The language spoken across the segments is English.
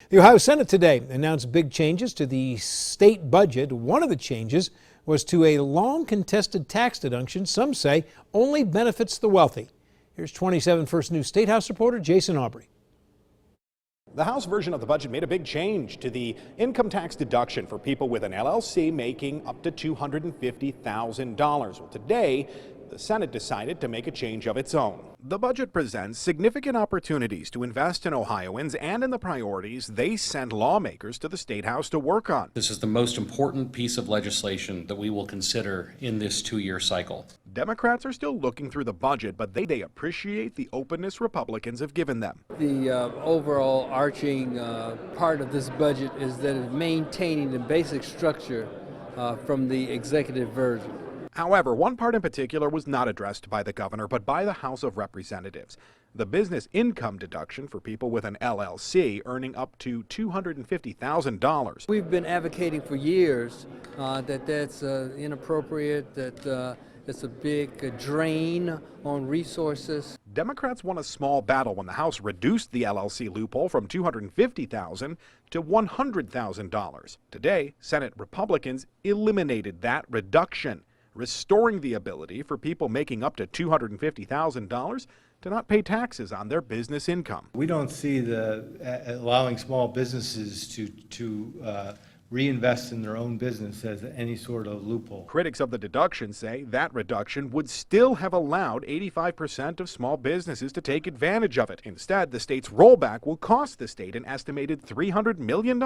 The Ohio Senate today announced big changes to the state budget. One of the changes was to a long contested tax deduction some say only benefits the wealthy. Here's 27 First News State House reporter Jason Aubrey. The House version of the budget made a big change to the income tax deduction for people with an LLC making up to $250,000. Well, today, the Senate decided to make a change of its own. The budget presents significant opportunities to invest in Ohioans and in the priorities they sent lawmakers to the State House to work on. This is the most important piece of legislation that we will consider in this two-year cycle. Democrats are still looking through the budget, but they appreciate the openness Republicans have given them. The overall arching part of this budget is that it's maintaining the basic structure from the executive version. However, one part in particular was not addressed by the governor, but by the House of Representatives. The business income deduction for people with an LLC earning up to $250,000. We've been advocating for years that that's inappropriate, that it's a big drain on resources. Democrats won a small battle when the House reduced the LLC loophole from $250,000 to $100,000. Today, Senate Republicans eliminated that reduction, restoring the ability for people making up to $250,000 to not pay taxes on their business income. We don't see allowing small businesses to reinvest in their own business as any sort of loophole. Critics of the deduction say that reduction would still have allowed 85% of small businesses to take advantage of it. Instead, the state's rollback will cost the state an estimated $300 million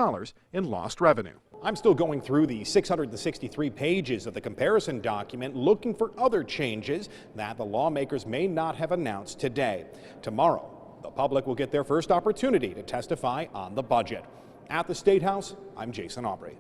in lost revenue. I'm still going through the 663 pages of the comparison document looking for other changes that the lawmakers may not have announced today. Tomorrow, the public will get their first opportunity to testify on the budget. At the State House, I'm Jason Aubrey.